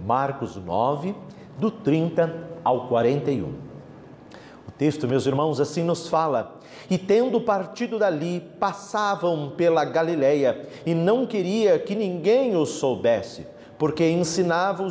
Marcos 9, do 30 ao 41. O texto, meus irmãos, assim nos fala: e tendo partido dali, passavam pela Galileia, e não queria que ninguém os soubesse, porque ensinava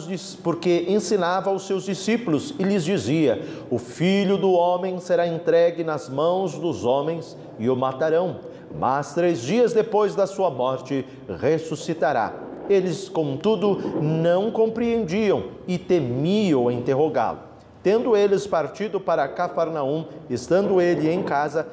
aos seus discípulos e lhes dizia: o Filho do Homem será entregue nas mãos dos homens e o matarão, mas 3 dias depois da sua morte ressuscitará. Eles, contudo, não compreendiam e temiam interrogá-lo. Tendo eles partido para Cafarnaum, estando ele em casa,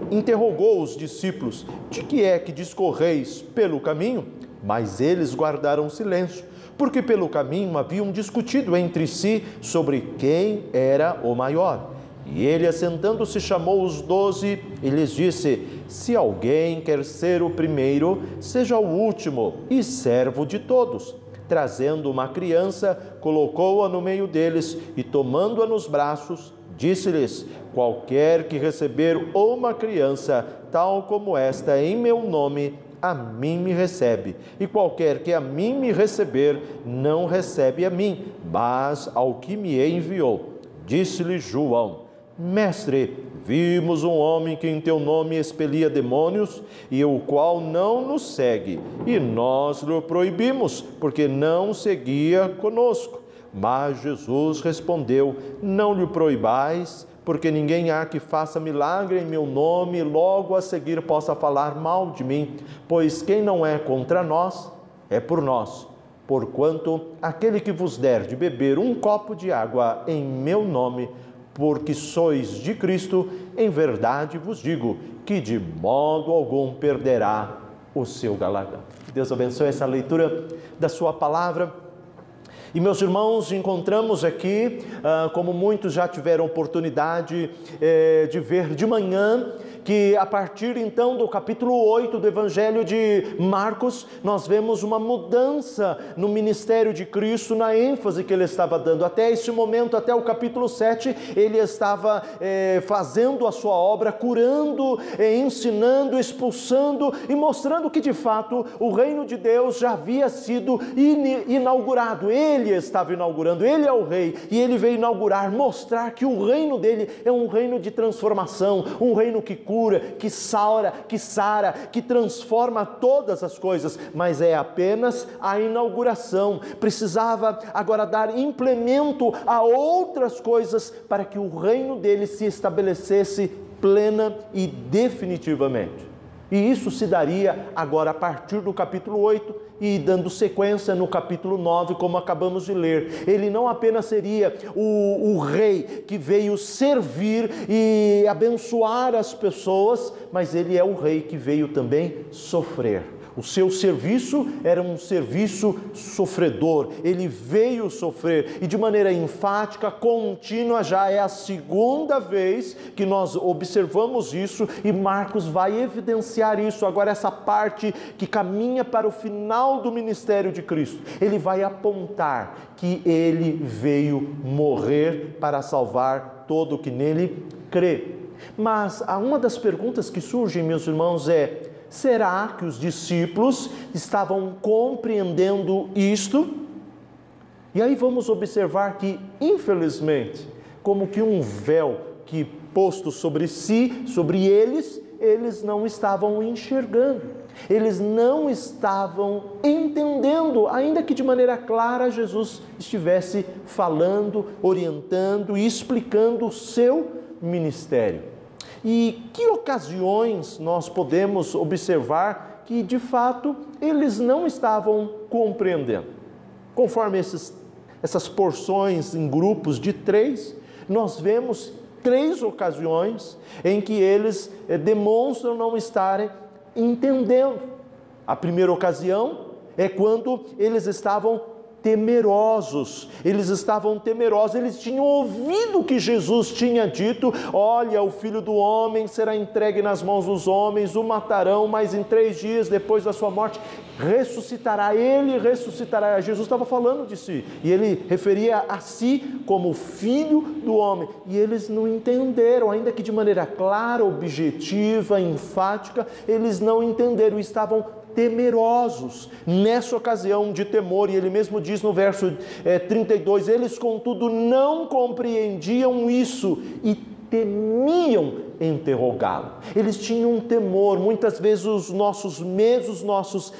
interrogou os discípulos: de que é que discorreis pelo caminho? Mas eles guardaram silêncio, porque pelo caminho haviam discutido entre si sobre quem era o maior. E ele, assentando-se, chamou os 12 e lhes disse: se alguém quer ser o primeiro, seja o último e servo de todos. Trazendo uma criança, colocou-a no meio deles e, tomando-a nos braços, disse-lhes: qualquer que receber uma criança, tal como esta, em meu nome, a mim me recebe. E qualquer que a mim me receber, não recebe a mim, mas ao que me enviou. Disse-lhe João: Mestre, vimos um homem que em teu nome expelia demônios, e o qual não nos segue, e nós lhe proibimos, porque não seguia conosco. Mas Jesus respondeu: não lhe proibais, porque ninguém há que faça milagre em meu nome e logo a seguir possa falar mal de mim, pois quem não é contra nós, é por nós. Porquanto aquele que vos der de beber um copo de água em meu nome, porque sois de Cristo, em verdade vos digo que de modo algum perderá o seu galardão. Deus abençoe essa leitura da sua palavra. E, meus irmãos, encontramos aqui, como muitos já tiveram oportunidade de ver de manhã, que a partir então do capítulo 8 do Evangelho de Marcos, nós vemos uma mudança no ministério de Cristo, na ênfase que ele estava dando. Até esse momento, até o capítulo 7, ele estava fazendo a sua obra, curando, ensinando, expulsando e mostrando que de fato o reino de Deus já havia sido inaugurado. Ele estava inaugurando, ele é o rei, e ele veio inaugurar, mostrar que o reino dele é um reino de transformação, um reino que cura, que sara, que transforma todas as coisas, mas é apenas a inauguração. Precisava agora dar implemento a outras coisas para que o reino dele se estabelecesse plena e definitivamente. E isso se daria agora a partir do capítulo 8 e dando sequência no capítulo 9, como acabamos de ler. Ele não apenas seria o rei que veio servir e abençoar as pessoas, mas ele é o rei que veio também sofrer. O seu serviço era um serviço sofredor, ele veio sofrer e de maneira enfática, contínua. Já é a segunda vez que nós observamos isso e Marcos vai evidenciar isso. Agora essa parte que caminha para o final do ministério de Cristo, ele vai apontar que ele veio morrer para salvar todo o que nele crê. Mas uma das perguntas que surgem, meus irmãos, é: será que os discípulos estavam compreendendo isto? E aí vamos observar que, infelizmente, como que um véu que posto sobre si, sobre eles não estavam enxergando. Eles não estavam entendendo, ainda que de maneira clara Jesus estivesse falando, orientando e explicando o seu ministério. E que ocasiões nós podemos observar que, de fato, eles não estavam compreendendo? Conforme essas porções em grupos de 3, nós vemos 3 ocasiões em que eles demonstram não estarem entendendo. A primeira ocasião é quando eles estavam temerosos, eles tinham ouvido o que Jesus tinha dito: olha, o Filho do Homem será entregue nas mãos dos homens, o matarão, mas em 3 dias depois da sua morte ressuscitará, ele ressuscitará. Jesus estava falando de si, e ele referia a si como Filho do Homem, e eles não entenderam, ainda que de maneira clara, objetiva, enfática, eles não entenderam, estavam temerosos nessa ocasião de temor, e ele mesmo diz no verso 32, eles contudo não compreendiam isso e temiam interrogá-lo. Eles tinham um temor. Muitas vezes os nossos medos, os nossos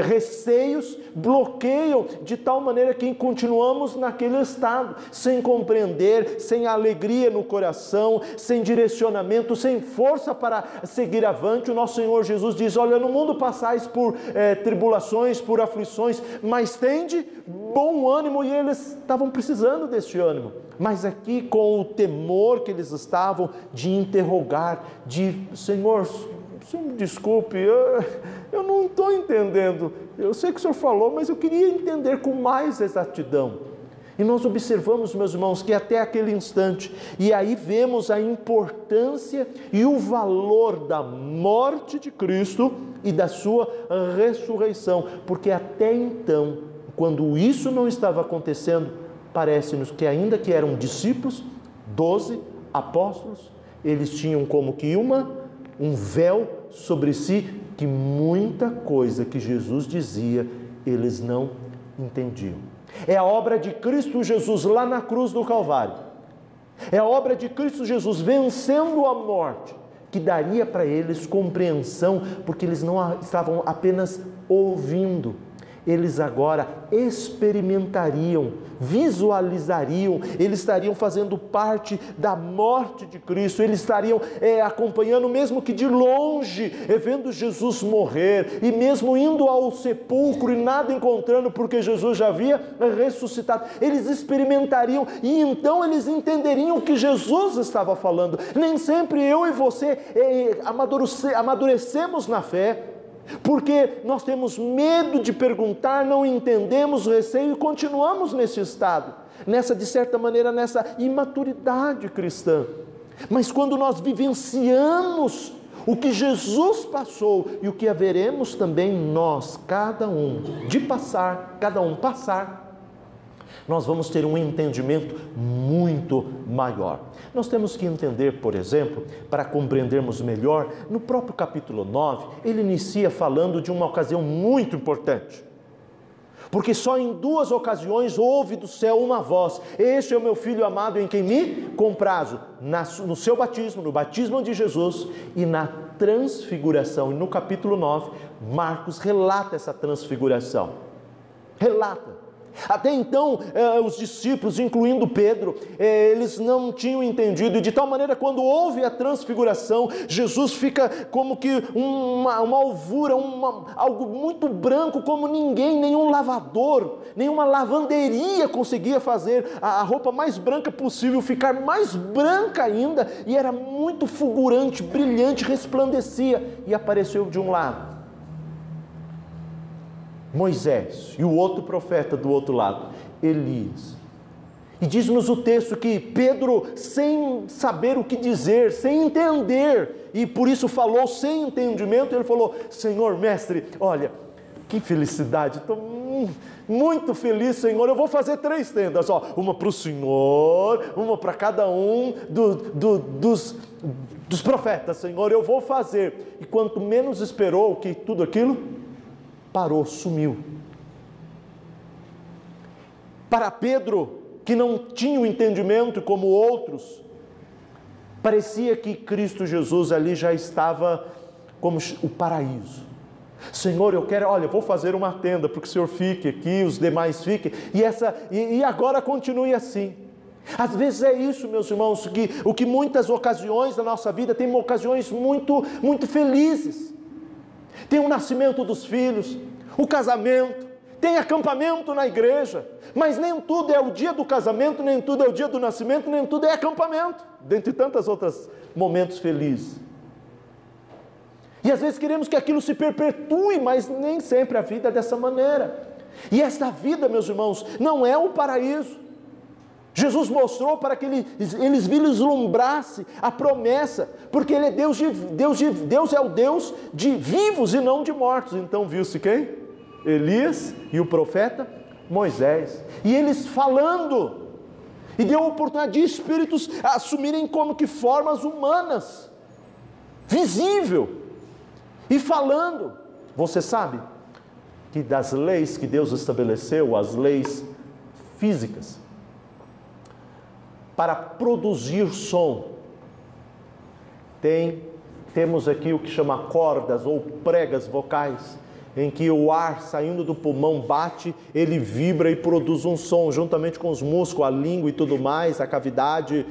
receios bloqueiam de tal maneira que continuamos naquele estado, sem compreender, sem alegria no coração, sem direcionamento, sem força para seguir avante. O nosso Senhor Jesus diz: olha, no mundo passais por tribulações, por aflições, mas tende bom ânimo, e eles estavam precisando deste ânimo. Mas aqui, com o temor que eles estavam de interrogar, de: Senhor, me desculpe, eu não estou entendendo, eu sei que o Senhor falou, mas eu queria entender com mais exatidão. E nós observamos, meus irmãos, que até aquele instante, e aí vemos a importância e o valor da morte de Cristo e da sua ressurreição, porque até então, quando isso não estava acontecendo, parece-nos que ainda que eram discípulos, 12 apóstolos, eles tinham como que um véu sobre si, que muita coisa que Jesus dizia, eles não entendiam. É a obra de Cristo Jesus lá na cruz do Calvário, é a obra de Cristo Jesus vencendo a morte, que daria para eles compreensão, porque eles não estavam apenas ouvindo, eles agora experimentariam, visualizariam, eles estariam fazendo parte da morte de Cristo, eles estariam acompanhando, mesmo que de longe, vendo Jesus morrer, e mesmo indo ao sepulcro e nada encontrando, porque Jesus já havia ressuscitado, eles experimentariam, e então eles entenderiam o que Jesus estava falando. Nem sempre eu e você amadurecemos na fé, porque nós temos medo de perguntar, não entendemos o receio e continuamos nesse estado, de certa maneira, nessa imaturidade cristã. Mas quando nós vivenciamos o que Jesus passou e o que haveremos também nós, cada um passar, nós vamos ter um entendimento muito maior. Nós temos que entender, por exemplo, para compreendermos melhor, no próprio capítulo 9, ele inicia falando de uma ocasião muito importante. Porque só em 2 ocasiões houve do céu uma voz: este é o meu Filho amado em quem me comprazo. No seu batismo, no batismo de Jesus e na transfiguração. E no capítulo 9, Marcos relata essa transfiguração. Relata. Até então, os discípulos, incluindo Pedro, eles não tinham entendido, e de tal maneira, quando houve a transfiguração, Jesus fica como que uma alvura, algo muito branco, como nenhum lavador, nenhuma lavanderia conseguia fazer a roupa mais branca possível ficar mais branca ainda, e era muito fulgurante, brilhante, resplandecia, e apareceu de um lado Moisés, e o outro profeta do outro lado, Elias. E diz-nos o texto que Pedro, sem saber o que dizer, sem entender, e por isso falou sem entendimento, ele falou: Senhor, mestre, olha, que felicidade, estou muito feliz, Senhor, eu vou fazer 3 tendas, uma para o Senhor, uma para cada um dos profetas, Senhor, eu vou fazer. E quanto menos esperou, que tudo aquilo parou, sumiu. Para Pedro, que não tinha o entendimento como outros, parecia que Cristo Jesus ali já estava como o paraíso. Senhor, eu vou fazer uma tenda para que o Senhor fique aqui, os demais fiquem, e agora continue assim. Às vezes é isso, meus irmãos, o que muitas ocasiões da nossa vida, tem ocasiões muito, muito felizes. Tem o nascimento dos filhos, o casamento, tem acampamento na igreja, mas nem tudo é o dia do casamento, nem tudo é o dia do nascimento, nem tudo é acampamento, dentre tantos outros momentos felizes. E às vezes queremos que aquilo se perpetue, mas nem sempre a vida é dessa maneira. E esta vida, meus irmãos, não é o paraíso. Jesus mostrou para que eles vislumbrassem a promessa, porque Ele é Deus é o Deus de vivos e não de mortos. Então viu-se quem? Elias e o profeta Moisés. E eles falando, e deu a oportunidade de espíritos assumirem como que formas humanas, visível, e falando. Você sabe que das leis que Deus estabeleceu, as leis físicas, para produzir som, temos aqui o que chama cordas ou pregas vocais, em que o ar saindo do pulmão bate, ele vibra e produz um som, juntamente com os músculos, a língua e tudo mais, a cavidade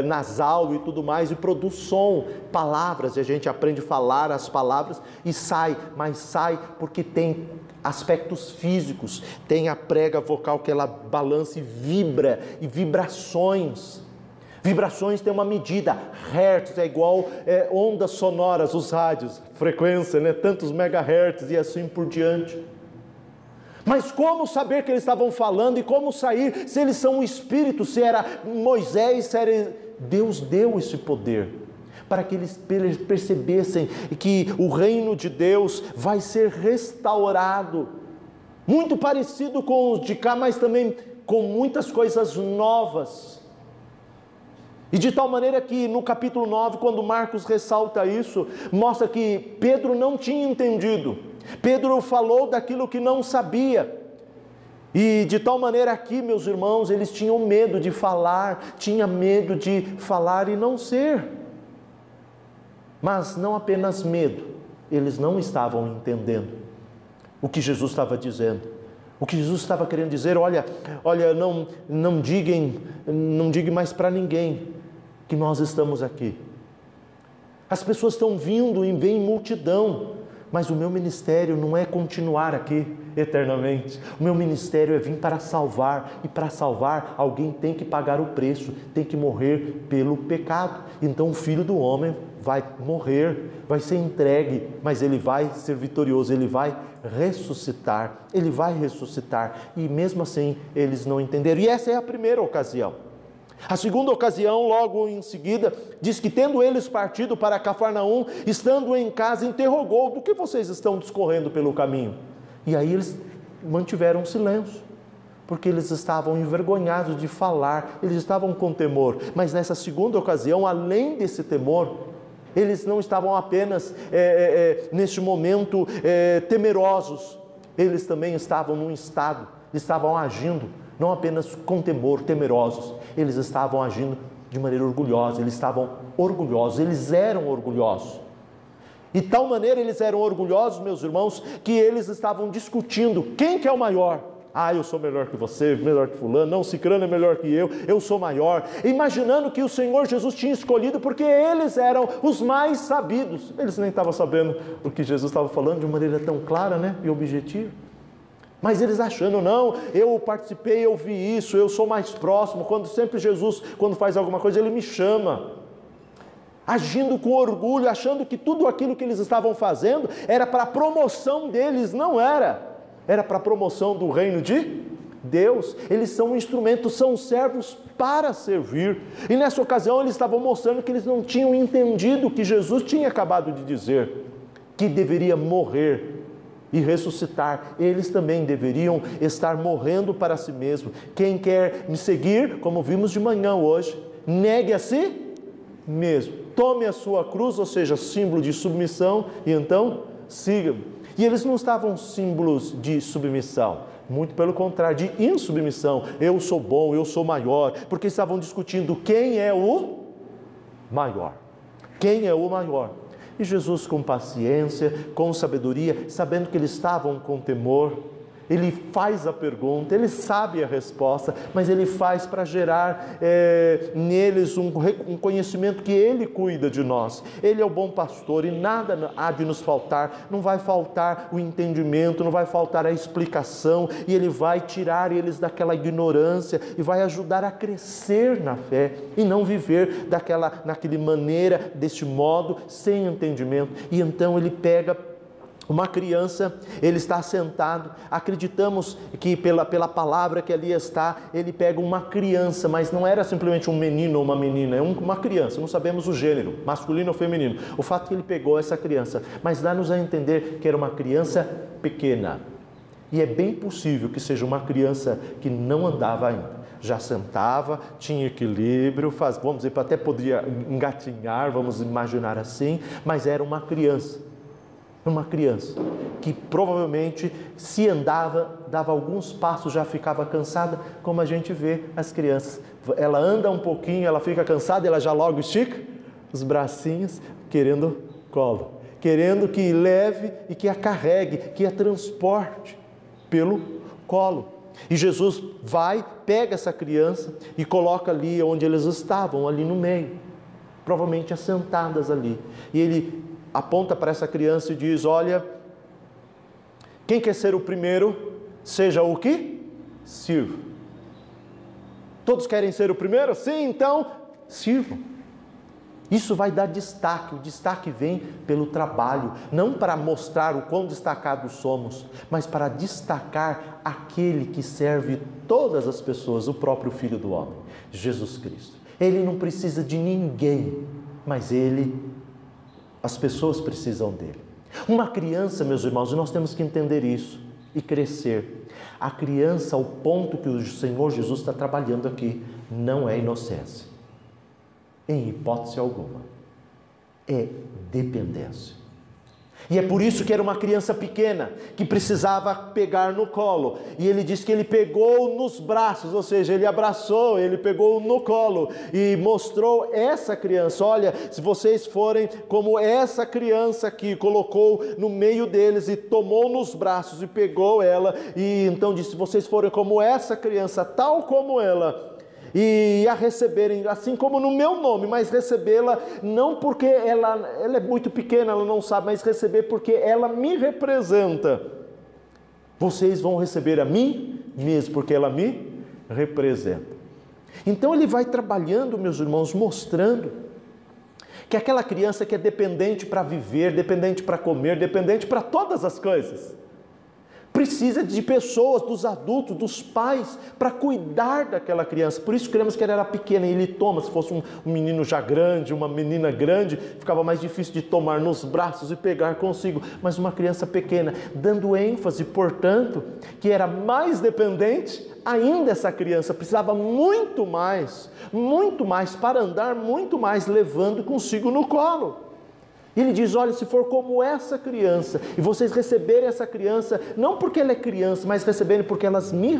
nasal e tudo mais, e produz som, palavras, e a gente aprende a falar as palavras e sai, mas sai porque tem aspectos físicos, tem a prega vocal que ela balança e vibra, e vibrações. Vibrações têm uma medida, hertz é igual ondas sonoras, os rádios, frequência, né? Tantos megahertz e assim por diante. Mas como saber que eles estavam falando e como sair, se eles são um espírito, se era Moisés, se era... Deus deu esse poder para que eles percebessem que o reino de Deus vai ser restaurado, muito parecido com os de cá, mas também com muitas coisas novas. E de tal maneira que no capítulo 9, quando Marcos ressalta isso, mostra que Pedro não tinha entendido. Pedro falou daquilo que não sabia. E de tal maneira aqui, meus irmãos, eles tinham medo de falar, tinha medo de falar e não ser. Mas não apenas medo, eles não estavam entendendo o que Jesus estava dizendo. O que Jesus estava querendo dizer, olha, não diga mais para ninguém que nós estamos aqui. As pessoas estão vindo e vêm em multidão, mas o meu ministério não é continuar aqui eternamente. O meu ministério é vir para salvar, e para salvar alguém tem que pagar o preço, tem que morrer pelo pecado. Então o Filho do Homem vai morrer, vai ser entregue, mas ele vai ser vitorioso, ele vai ressuscitar, e mesmo assim eles não entenderam. E essa é a primeira ocasião. A segunda ocasião, logo em seguida, diz que tendo eles partido para Cafarnaum, estando em casa, interrogou: do que vocês estão discorrendo pelo caminho? E aí eles mantiveram silêncio, porque eles estavam envergonhados de falar, eles estavam com temor. Mas nessa segunda ocasião, além desse temor, eles não estavam apenas, neste momento, temerosos, eles também estavam num estado, estavam agindo, não apenas com temor, temerosos, eles estavam agindo de maneira orgulhosa, eles estavam orgulhosos, eles eram orgulhosos. E de tal maneira eles eram orgulhosos, meus irmãos, que eles estavam discutindo quem que é o maior. Ah, eu sou melhor que você, melhor que fulano, não, cicrano é melhor que eu sou maior. Imaginando que o Senhor Jesus tinha escolhido porque eles eram os mais sabidos. Eles nem estavam sabendo o que Jesus estava falando de maneira tão clara, né, e objetiva. Mas eles achando, não, eu participei, eu vi isso, eu sou mais próximo, quando sempre Jesus, quando faz alguma coisa, ele me chama. Agindo com orgulho, achando que tudo aquilo que eles estavam fazendo era para a promoção deles, não era. Era para a promoção do reino de Deus. Eles são instrumentos, são servos para servir. E nessa ocasião eles estavam mostrando que eles não tinham entendido o que Jesus tinha acabado de dizer, que deveria morrer e ressuscitar. Eles também deveriam estar morrendo para si mesmo. Quem quer me seguir, como vimos de manhã hoje, negue a si mesmo. Tome a sua cruz, ou seja, símbolo de submissão, e então siga-me. E eles não estavam símbolos de submissão, muito pelo contrário, de insubmissão. Eu sou bom, eu sou maior, porque estavam discutindo quem é o maior. Quem é o maior? E Jesus, com paciência, com sabedoria, sabendo que eles estavam com temor, ele faz a pergunta, ele sabe a resposta, mas ele faz para gerar neles um conhecimento que ele cuida de nós. Ele é o bom pastor e nada há de nos faltar, não vai faltar o entendimento, não vai faltar a explicação, e ele vai tirar eles daquela ignorância e vai ajudar a crescer na fé e não viver naquela maneira, deste modo, sem entendimento. E então ele pega uma criança, ele está sentado, acreditamos que pela palavra que ali está, ele pega uma criança, mas não era simplesmente um menino ou uma menina, é uma criança, não sabemos o gênero, masculino ou feminino. O fato é que ele pegou essa criança, mas dá-nos a entender que era uma criança pequena. E é bem possível que seja uma criança que não andava ainda, já sentava, tinha equilíbrio, vamos dizer, até podia engatinhar, vamos imaginar assim, mas era uma criança. Uma criança que provavelmente, se andava, dava alguns passos, já ficava cansada, como a gente vê as crianças. Ela anda um pouquinho, ela fica cansada, ela já logo estica os bracinhos, querendo colo, querendo que leve e que a carregue, que a transporte pelo colo. E Jesus vai, pega essa criança e coloca ali onde eles estavam, ali no meio, provavelmente assentadas ali. E ele aponta para essa criança e diz: olha, quem quer ser o primeiro, seja o que? Sirva. Todos querem ser o primeiro? Sim, então sirvam. Isso vai dar destaque, o destaque vem pelo trabalho, não para mostrar o quão destacados somos, mas para destacar aquele que serve todas as pessoas, o próprio Filho do Homem, Jesus Cristo. Ele não precisa de ninguém, mas as pessoas precisam dele. Uma criança, meus irmãos, e nós temos que entender isso e crescer. A criança, o ponto que o Senhor Jesus está trabalhando aqui, não é inocência. Em hipótese alguma, é dependência. E é por isso que era uma criança pequena, que precisava pegar no colo. E ele diz que ele pegou nos braços, ou seja, ele abraçou, ele pegou no colo e mostrou essa criança. Olha, se vocês forem como essa criança aqui, colocou no meio deles e tomou nos braços e pegou ela. E então disse: se vocês forem como essa criança, tal como ela, e a receberem, assim como no meu nome, mas recebê-la não porque ela é muito pequena, ela não sabe, mas receber porque ela me representa. Vocês vão receber a mim mesmo, porque ela me representa. Então ele vai trabalhando, meus irmãos, mostrando que aquela criança que é dependente para viver, dependente para comer, dependente para todas as coisas, precisa de pessoas, dos adultos, dos pais, para cuidar daquela criança. Por isso cremos que ela era pequena e ele toma. Se fosse um menino já grande, uma menina grande, ficava mais difícil de tomar nos braços e pegar consigo. Mas uma criança pequena, dando ênfase, portanto, que era mais dependente, ainda essa criança precisava muito mais para andar, muito mais, levando consigo no colo. E ele diz: olha, se for como essa criança, e vocês receberem essa criança, não porque ela é criança, mas receberem porque elas me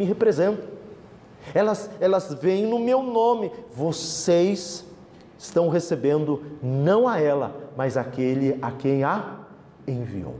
representam, elas vêm no meu nome, vocês estão recebendo não a ela, mas aquele a quem a enviou.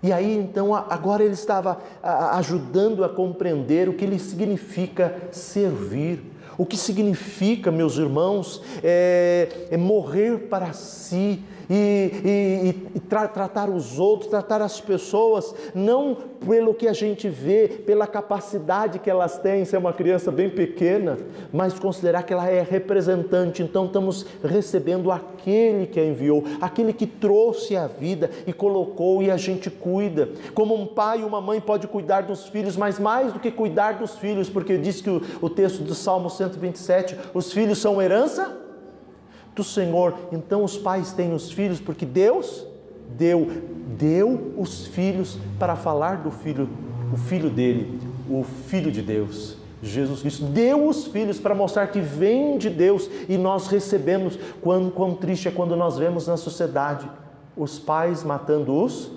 E aí então, agora ele estava ajudando a compreender o que ele significa servir. O que significa, meus irmãos, é morrer para si e tratar os outros, tratar as pessoas, não pelo que a gente vê, pela capacidade que elas têm, se é uma criança bem pequena, mas considerar que ela é representante. Então estamos recebendo aquele que a enviou, aquele que trouxe a vida e colocou, e a gente cuida. Como um pai e uma mãe pode cuidar dos filhos, mas mais do que cuidar dos filhos, porque diz que o texto do Salmo 127, os filhos são herança do Senhor. Então os pais têm os filhos porque Deus deu os filhos para falar do Filho, o Filho dele, o Filho de Deus, Jesus Cristo. Deu os filhos para mostrar que vem de Deus e nós recebemos. Quão triste é quando nós vemos na sociedade os pais matando os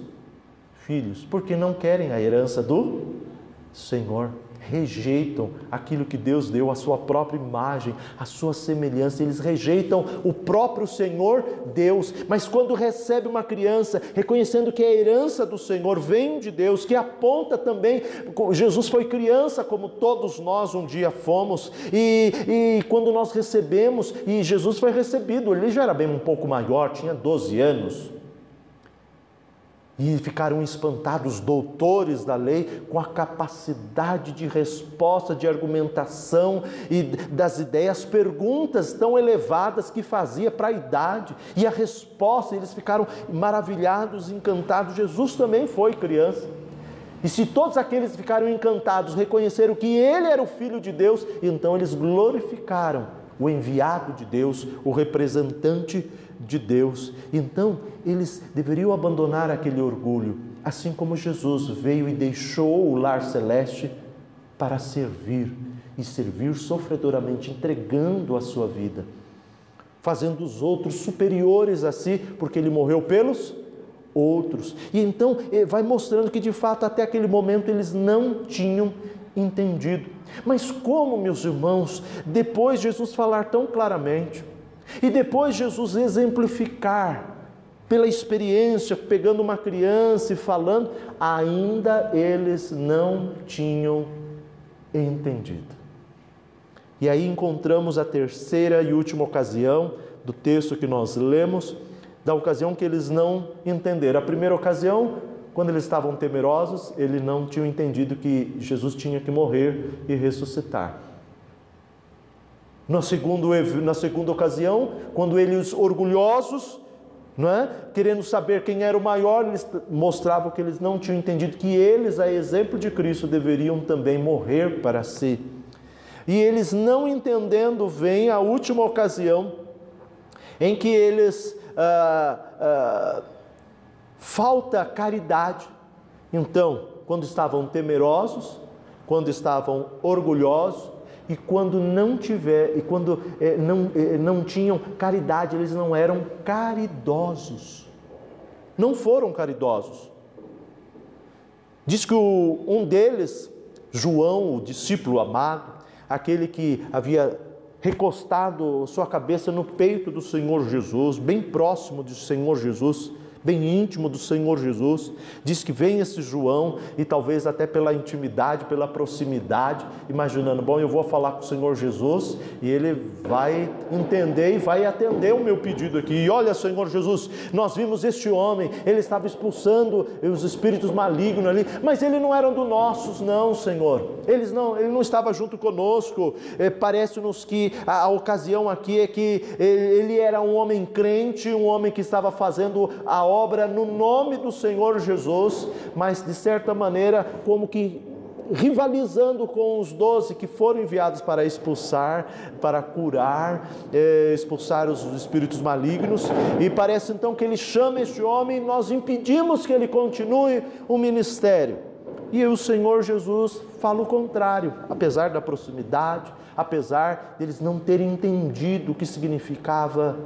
filhos, porque não querem a herança do Senhor. Rejeitam aquilo que Deus deu, a sua própria imagem, a sua semelhança. Eles rejeitam o próprio Senhor Deus. Mas quando recebe uma criança, reconhecendo que a herança do Senhor vem de Deus, que aponta também, Jesus foi criança como todos nós um dia fomos, e quando nós recebemos, e Jesus foi recebido, ele já era bem um pouco maior, tinha 12 anos, e ficaram espantados os doutores da lei com a capacidade de resposta, de argumentação e das ideias, perguntas tão elevadas que fazia para a idade. E a resposta, eles ficaram maravilhados, encantados. Jesus também foi criança. E se todos aqueles ficaram encantados, reconheceram que Ele era o Filho de Deus, então eles glorificaram o enviado de Deus, o representante de Deus. Então, eles deveriam abandonar aquele orgulho, assim como Jesus veio e deixou o lar celeste para servir, e servir sofredoramente, entregando a sua vida fazendo os outros superiores a si, porque ele morreu pelos outros. E então vai mostrando que de fato até aquele momento eles não tinham entendido. Mas como, meus irmãos, depois de Jesus falar tão claramente, e depois Jesus exemplificar pela experiência, pegando uma criança e falando, ainda eles não tinham entendido. E aí encontramos a terceira e última ocasião do texto que nós lemos, da ocasião que eles não entenderam. A primeira ocasião, quando eles estavam temerosos, eles não tinham entendido que Jesus tinha que morrer e ressuscitar. Na segunda ocasião, quando eles orgulhosos, não é? Querendo saber quem era o maior, eles mostravam que eles não tinham entendido que eles, a exemplo de Cristo, deveriam também morrer para si. E eles não entendendo, vem a última ocasião em que eles falta caridade. Então, quando estavam temerosos, quando estavam orgulhosos e quando não tinham caridade, eles não eram caridosos. Não foram caridosos. Diz que um deles, João, o discípulo amado, aquele que havia recostado sua cabeça no peito do Senhor Jesus, bem próximo do Senhor Jesus, bem íntimo do Senhor Jesus, diz que vem esse João e talvez até pela intimidade, pela proximidade, imaginando, bom, eu vou falar com o Senhor Jesus e ele vai entender e vai atender o meu pedido aqui. E olha, Senhor Jesus, nós vimos este homem, ele estava expulsando os espíritos malignos ali, mas ele não era um dos nossos, não, Senhor. Ele não estava junto conosco. Parece-nos que a ocasião aqui é que ele era um homem crente, um homem que estava fazendo a obra no nome do Senhor Jesus, mas de certa maneira como que rivalizando com os 12 que foram enviados para expulsar, para curar, expulsar os espíritos malignos. E parece então que ele chama este homem e nós impedimos que ele continue o ministério. E o Senhor Jesus fala o contrário, apesar da proximidade, apesar deles não terem entendido o que significava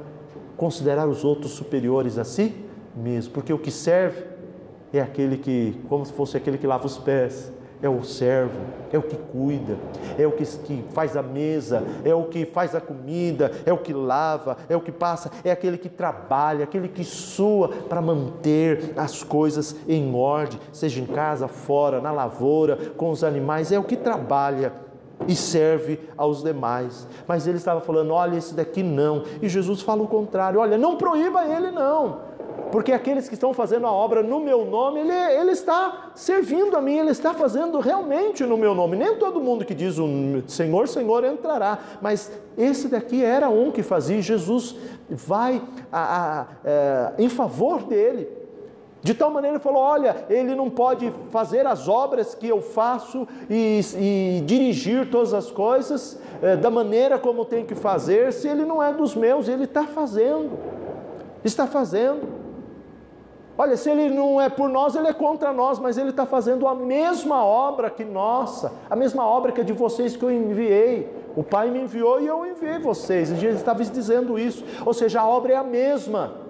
considerar os outros superiores a si mesmo, porque o que serve é aquele que, como se fosse aquele que lava os pés, é o servo, é o que cuida, é o que faz a mesa, é o que faz a comida, é o que lava, é o que passa, é aquele que trabalha, aquele que sua para manter as coisas em ordem, seja em casa, fora, na lavoura, com os animais, é o que trabalha e serve aos demais. Mas ele estava falando, olha, esse daqui não, e Jesus fala o contrário, olha, não proíba ele não, porque aqueles que estão fazendo a obra no meu nome, ele está servindo a mim, ele está fazendo realmente no meu nome. Nem todo mundo que diz o Senhor, Senhor entrará, mas esse daqui era um que fazia, e Jesus vai em favor dele. De tal maneira ele falou, olha, ele não pode fazer as obras que eu faço e dirigir todas as coisas da maneira como tem que fazer, se ele não é dos meus. Ele está fazendo. Olha, se ele não é por nós, ele é contra nós, mas ele está fazendo a mesma obra que nossa, a mesma obra que a de vocês que eu enviei. O Pai me enviou e eu enviei vocês. E Jesus estava dizendo isso, ou seja, a obra é a mesma.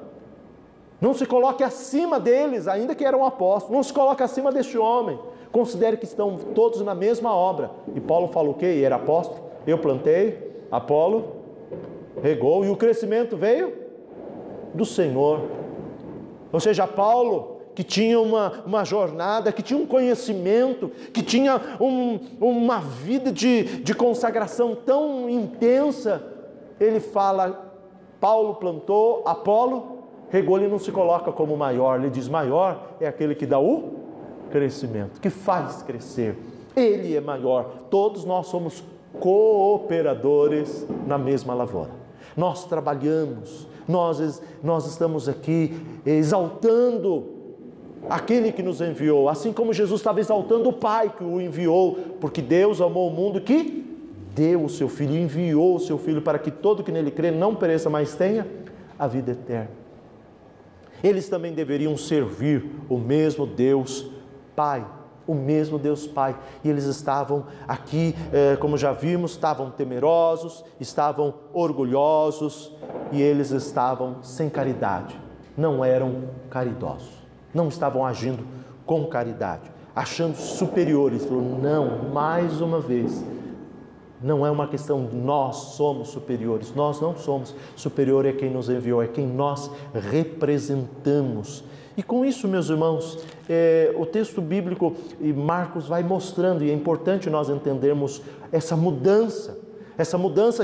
Não se coloque acima deles, ainda que eram apóstolos, não se coloque acima deste homem. Considere que estão todos na mesma obra. E Paulo fala o quê? E era apóstolo, eu plantei, Apolo regou, e o crescimento veio do Senhor. Ou seja, Paulo, que tinha uma jornada, que tinha um conhecimento, que tinha uma vida de consagração tão intensa, ele fala, Paulo plantou, Apolo regou, ele não se coloca como maior, ele diz, maior é aquele que dá o crescimento, que faz crescer, ele é maior, todos nós somos cooperadores na mesma lavoura, nós trabalhamos, nós estamos aqui exaltando aquele que nos enviou, assim como Jesus estava exaltando o Pai que o enviou, porque Deus amou o mundo que deu o seu Filho, enviou o seu Filho para que todo que nele crê não pereça, mas tenha a vida eterna. Eles também deveriam servir o mesmo Deus Pai, o mesmo Deus Pai. E eles estavam aqui, como já vimos, estavam temerosos, estavam orgulhosos e eles estavam sem caridade. Não eram caridosos, não estavam agindo com caridade, achando superiores. Falou, não, mais uma vez, não é uma questão de nós somos superiores, nós não somos. Superior é quem nos enviou, é quem nós representamos. E com isso, meus irmãos, o texto bíblico e Marcos vai mostrando, e é importante nós entendermos essa mudança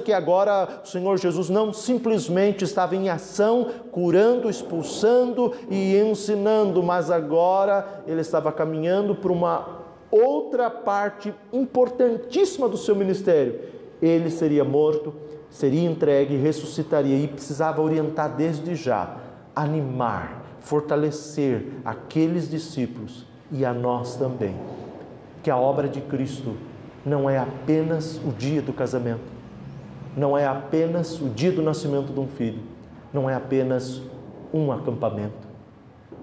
que agora o Senhor Jesus não simplesmente estava em ação, curando, expulsando e ensinando, mas agora ele estava caminhando para uma outra parte importantíssima do seu ministério. Ele seria morto, seria entregue, ressuscitaria e precisava orientar desde já, animar, fortalecer aqueles discípulos e a nós também, que a obra de Cristo não é apenas o dia do casamento, não é apenas o dia do nascimento de um filho, não é apenas um acampamento.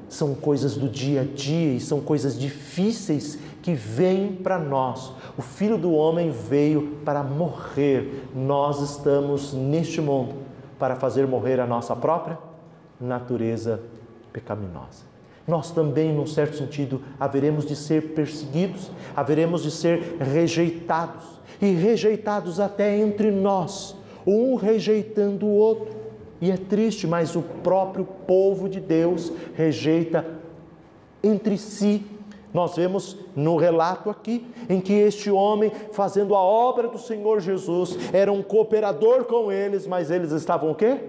São coisas do dia a dia e são coisas difíceis que vêm para nós. O Filho do Homem veio para morrer. Nós estamos neste mundo para fazer morrer a nossa própria natureza pecaminosa. Nós também, num certo sentido, haveremos de ser perseguidos, haveremos de ser rejeitados, e rejeitados até entre nós, um rejeitando o outro. E é triste, mas o próprio povo de Deus rejeita entre si. Nós vemos no relato aqui, em que este homem, fazendo a obra do Senhor Jesus, era um cooperador com eles, mas eles estavam o quê?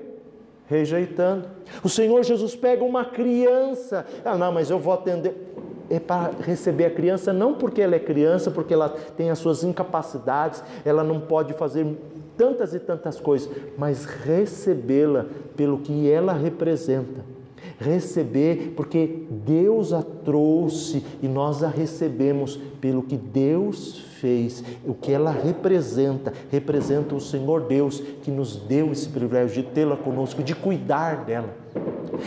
Rejeitando. O Senhor Jesus pega uma criança, não, mas eu vou atender, é para receber a criança, não porque ela é criança, porque ela tem as suas incapacidades, ela não pode fazer tantas e tantas coisas, mas recebê-la pelo que ela representa, receber porque Deus a trouxe e nós a recebemos pelo que Deus fez, o que ela representa o Senhor Deus que nos deu esse privilégio de tê-la conosco, de cuidar dela.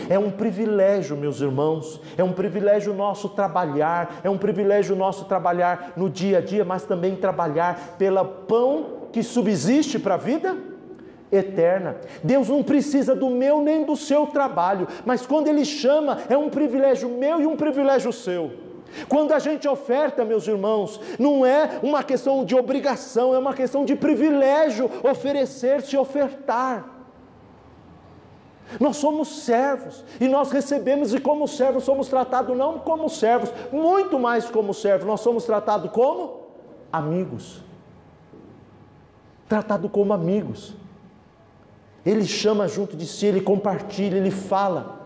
É um privilégio, meus irmãos, é um privilégio nosso trabalhar, é um privilégio nosso trabalhar no dia a dia, mas também trabalhar pelo pão que subsiste para a vida eterna. Deus não precisa do meu nem do seu trabalho, mas quando Ele chama, é um privilégio meu e um privilégio seu. Quando a gente oferta, meus irmãos, não é uma questão de obrigação, é uma questão de privilégio oferecer-se e ofertar. Nós somos servos e nós recebemos, e como servos somos tratados não como servos, muito mais como servos, nós somos tratados como amigos. Tratado como amigos. Ele chama junto de si, ele compartilha, ele fala.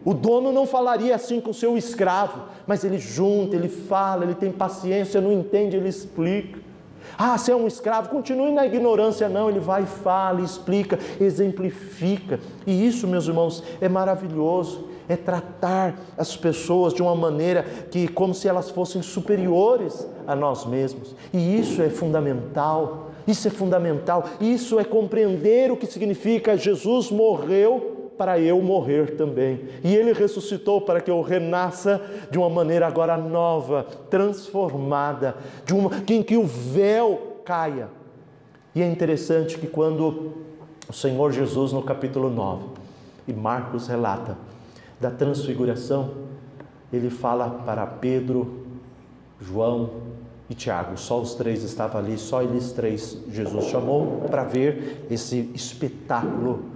O dono não falaria assim com o seu escravo, mas ele junta, ele fala, ele tem paciência, não entende, ele explica. Você é um escravo, continue na ignorância, não, ele vai, fala, explica, exemplifica. E isso, meus irmãos, é maravilhoso, é tratar as pessoas de uma maneira que, como se elas fossem superiores a nós mesmos. E isso é fundamental, isso é compreender o que significa Jesus morreu para eu morrer também, e Ele ressuscitou para que eu renasça de uma maneira agora nova, transformada, em que o véu caia. E é interessante que quando o Senhor Jesus, no capítulo 9, e Marcos relata da transfiguração, Ele fala para Pedro, João e Tiago, só os três estavam ali, só eles três Jesus chamou para ver esse espetáculo,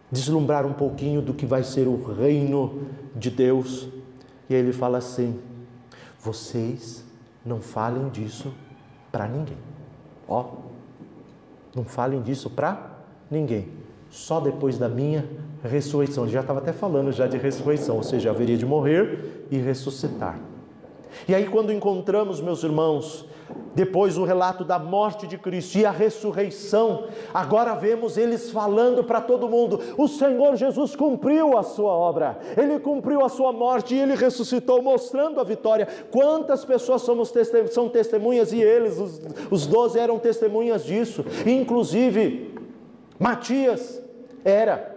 deslumbrar um pouquinho do que vai ser o reino de Deus. E aí ele fala assim: vocês não falem disso para ninguém. Não falem disso para ninguém. Só depois da minha ressurreição. Ele já estava até falando já de ressurreição, ou seja, haveria de morrer e ressuscitar. E aí quando encontramos, meus irmãos, depois o relato da morte de Cristo e a ressurreição, agora vemos eles falando para todo mundo: o Senhor Jesus cumpriu a sua obra, Ele cumpriu a sua morte e Ele ressuscitou, mostrando a vitória. Quantas pessoas são testemunhas, e eles, os 12 eram testemunhas disso, inclusive Matias era.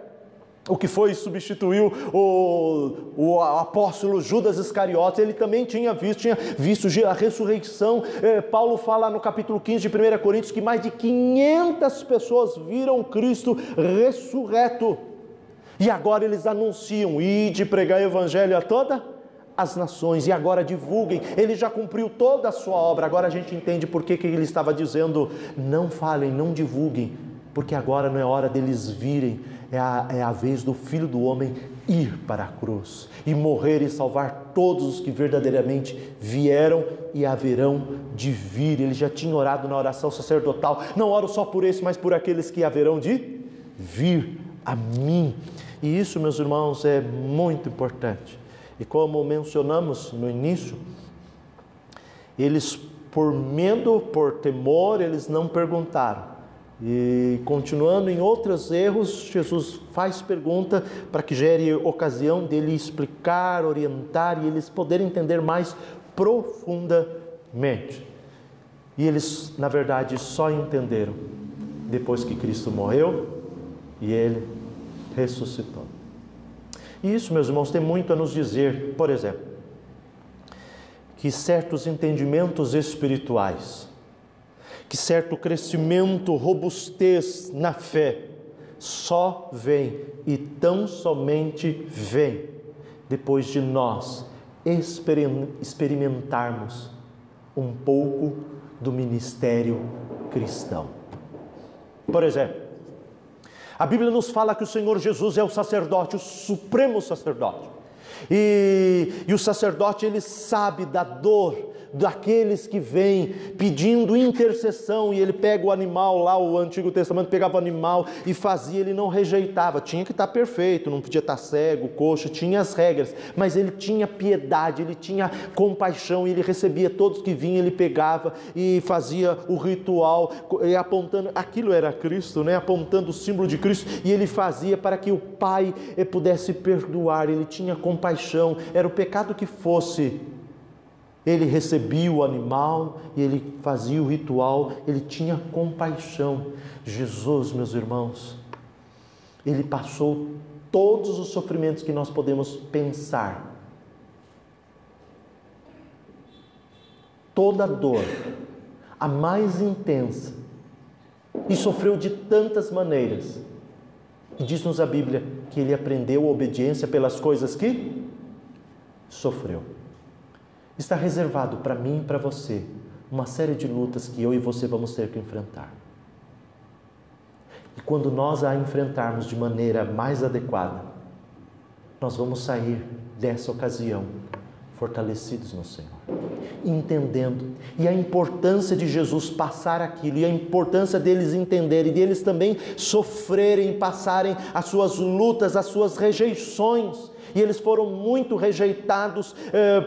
o que foi substituiu o apóstolo Judas Iscariotes, ele também tinha visto a ressurreição. Paulo fala no capítulo 15 de 1 Coríntios que mais de 500 pessoas viram Cristo ressurreto. E agora eles anunciam: ide pregar o evangelho a toda as nações, e agora divulguem. Ele já cumpriu toda a sua obra. Agora a gente entende por que ele estava dizendo: não falem, não divulguem, porque agora não é hora deles virem, é a vez do Filho do Homem ir para a cruz e morrer e salvar todos os que verdadeiramente vieram e haverão de vir. Ele já tinha orado na oração sacerdotal: não oro só por esse, mas por aqueles que haverão de vir a mim. E isso, meus irmãos, é muito importante. E como mencionamos no início, eles, por medo, por temor, eles não perguntaram. E continuando em outros erros, Jesus faz pergunta para que gere ocasião dele explicar, orientar e eles poderem entender mais profundamente. E eles, na verdade, só entenderam depois que Cristo morreu e ele ressuscitou. E isso, meus irmãos, tem muito a nos dizer. Por exemplo, que certos entendimentos espirituais, que certo crescimento, robustez na fé, só vem e tão somente vem depois de nós experimentarmos um pouco do ministério cristão. Por exemplo, a Bíblia nos fala que o Senhor Jesus é o sacerdote, o supremo sacerdote. E o sacerdote, ele sabe da dor daqueles que vêm pedindo intercessão, e ele pega o animal lá, o Antigo Testamento pegava o animal e fazia, ele não rejeitava, tinha que estar perfeito, não podia estar cego, coxo, tinha as regras, mas ele tinha piedade, ele tinha compaixão, e ele recebia todos que vinham, ele pegava e fazia o ritual, e apontando, aquilo era Cristo, né? Apontando o símbolo de Cristo, e ele fazia para que o Pai pudesse perdoar, ele tinha compaixão, era o pecado que fosse, ele recebia o animal e ele fazia o ritual, ele tinha compaixão. Jesus, meus irmãos, ele passou todos os sofrimentos que nós podemos pensar, toda a dor, a mais intensa, e sofreu de tantas maneiras. E diz-nos a Bíblia que ele aprendeu a obediência pelas coisas que sofreu. Está reservado para mim e para você uma série de lutas que eu e você vamos ter que enfrentar. E quando nós a enfrentarmos de maneira mais adequada, nós vamos sair dessa ocasião fortalecidos no Senhor, entendendo, e a importância de Jesus passar aquilo, e a importância deles entenderem, e deles também sofrerem, passarem as suas lutas, as suas rejeições. E eles foram muito rejeitados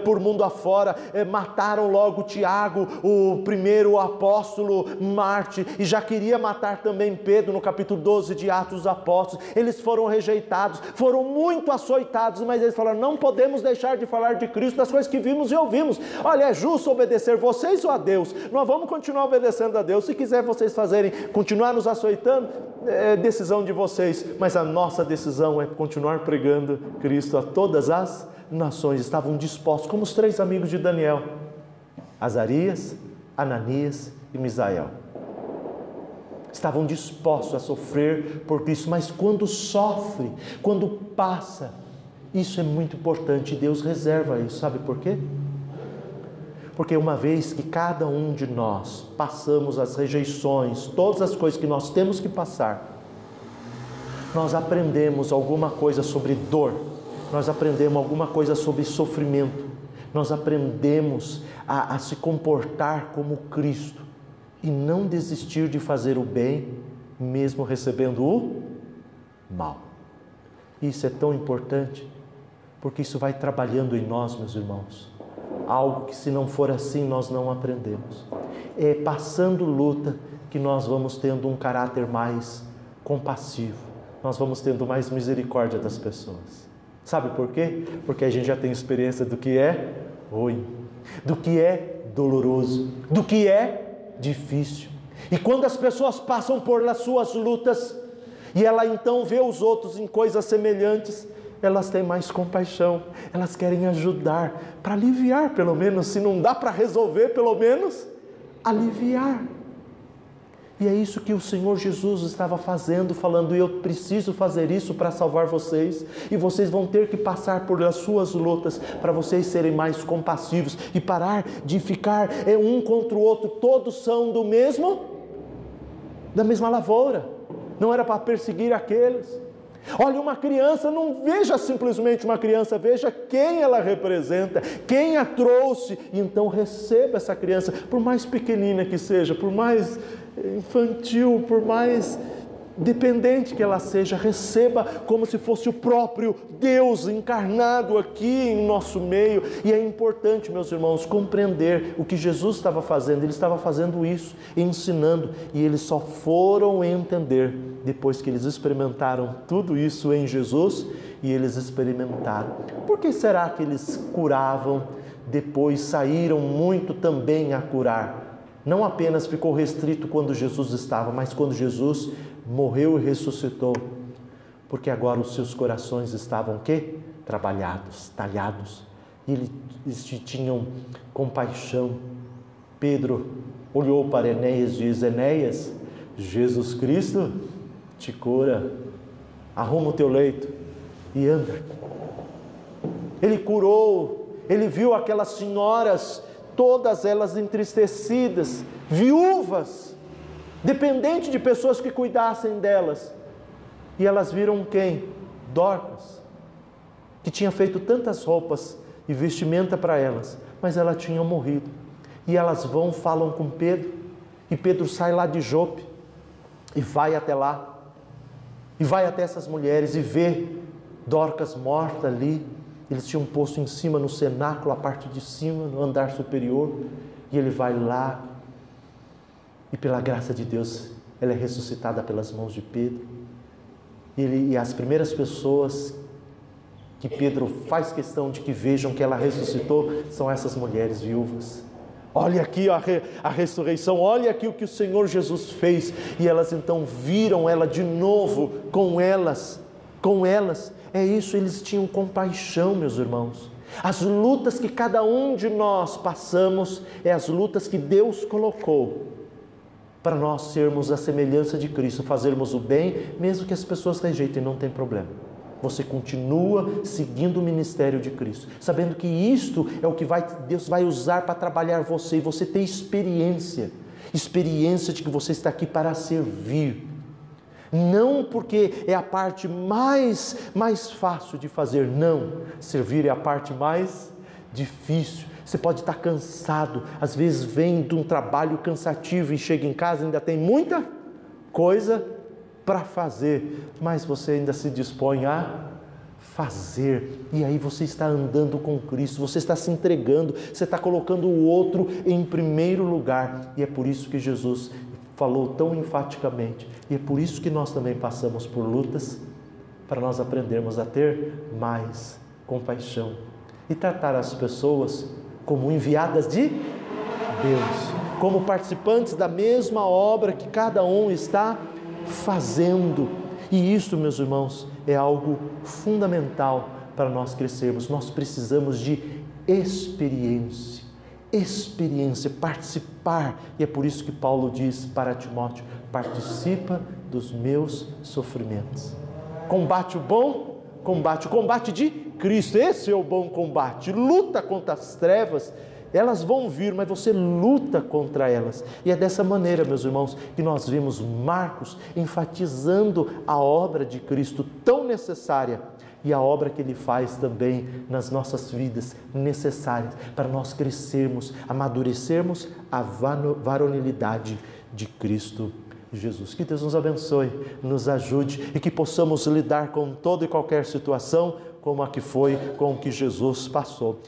por mundo afora, mataram logo Tiago, o primeiro apóstolo Marte, e já queria matar também Pedro no capítulo 12 de Atos dos Apóstolos. Eles foram rejeitados, foram muito açoitados, mas eles falaram: não podemos deixar de falar de Cristo, das coisas que vimos e ouvimos. Olha, é justo obedecer vocês ou a Deus? Nós vamos continuar obedecendo a Deus. Se quiser vocês continuar nos açoitando, é decisão de vocês, mas a nossa decisão é continuar pregando Cristo a todas as nações. Estavam dispostos, como os 3 amigos de Daniel: Azarias, Ananias e Misael. Estavam dispostos a sofrer por Cristo, mas quando sofre, quando passa, isso é muito importante. Deus reserva isso, sabe por quê? Porque uma vez que cada um de nós passamos as rejeições, todas as coisas que nós temos que passar, nós aprendemos alguma coisa sobre dor, nós aprendemos alguma coisa sobre sofrimento, nós aprendemos a se comportar como Cristo e não desistir de fazer o bem, mesmo recebendo o mal. Isso é tão importante, porque isso vai trabalhando em nós, meus irmãos. Algo que, se não for assim, nós não aprendemos. É passando luta que nós vamos tendo um caráter mais compassivo, nós vamos tendo mais misericórdia das pessoas. Sabe por quê? Porque a gente já tem experiência do que é ruim, do que é doloroso, do que é difícil. E quando as pessoas passam por as suas lutas, e ela então vê os outros em coisas semelhantes, elas têm mais compaixão, elas querem ajudar, para aliviar pelo menos, se não dá para resolver, pelo menos aliviar. E é isso que o Senhor Jesus estava fazendo, falando: eu preciso fazer isso para salvar vocês, e vocês vão ter que passar por as suas lutas, para vocês serem mais compassivos, e parar de ficar um contra o outro, todos são da mesma lavoura, não era para perseguir aqueles. Olha, uma criança, não veja simplesmente uma criança, veja quem ela representa, quem a trouxe, e então receba essa criança, por mais pequenina que seja, por mais infantil, por mais dependente que ela seja, receba como se fosse o próprio Deus encarnado aqui em nosso meio. E é importante, meus irmãos, compreender o que Jesus estava fazendo. Ele estava fazendo isso, ensinando, e eles só foram entender depois que eles experimentaram tudo isso em Jesus, e eles experimentaram. Por que será que eles curavam, depois saíram muito também a curar? Não apenas ficou restrito quando Jesus estava, mas quando Jesus morreu e ressuscitou, porque agora os seus corações estavam o quê? Trabalhados, talhados, e eles tinham compaixão. Pedro olhou para Enéas e diz: Enéas, Jesus Cristo te cura, arruma o teu leito e anda. Ele curou, ele viu aquelas senhoras, todas elas entristecidas, viúvas, dependente de pessoas que cuidassem delas, e elas viram quem? Dorcas, que tinha feito tantas roupas e vestimenta para elas, mas ela tinha morrido. E elas falam com Pedro, e Pedro sai lá de Jope, e vai até lá, e vai até essas mulheres, e vê Dorcas morta ali. Eles tinham posto em cima no cenáculo, a parte de cima, no andar superior, e ele vai lá, e pela graça de Deus, ela é ressuscitada pelas mãos de Pedro. E as primeiras pessoas que Pedro faz questão de que vejam que ela ressuscitou são essas mulheres viúvas. Olha aqui a ressurreição, olha aqui o que o Senhor Jesus fez. E elas então viram ela de novo com elas. É isso, eles tinham compaixão, meus irmãos. As lutas que cada um de nós passamos, é as lutas que Deus colocou para nós sermos a semelhança de Cristo, fazermos o bem, mesmo que as pessoas rejeitem, não tem problema. Você continua seguindo o ministério de Cristo, sabendo que isto é o que Deus vai usar para trabalhar você, e você ter experiência de que você está aqui para servir. Não porque é a parte mais fácil de fazer, não. Servir é a parte mais difícil. Você pode estar cansado, às vezes vem de um trabalho cansativo e chega em casa e ainda tem muita coisa para fazer, mas você ainda se dispõe a fazer, e aí você está andando com Cristo, você está se entregando, você está colocando o outro em primeiro lugar, e é por isso que Jesus falou tão enfaticamente, e é por isso que nós também passamos por lutas, para nós aprendermos a ter mais compaixão e tratar as pessoas como enviadas de Deus, como participantes da mesma obra que cada um está fazendo. E isso, meus irmãos, é algo fundamental para nós crescermos. Nós precisamos de experiência, participar. E é por isso que Paulo diz para Timóteo: participa dos meus sofrimentos. Combate o bom combate, o combate de Cristo. Esse é o bom combate. Luta contra as trevas. Elas vão vir, mas você luta contra elas. E é dessa maneira, meus irmãos, que nós vimos Marcos enfatizando a obra de Cristo tão necessária, e a obra que Ele faz também nas nossas vidas, necessárias para nós crescermos, amadurecermos a varonilidade de Cristo Jesus. Que Deus nos abençoe, nos ajude, e que possamos lidar com toda e qualquer situação como a que foi, com o que Jesus passou.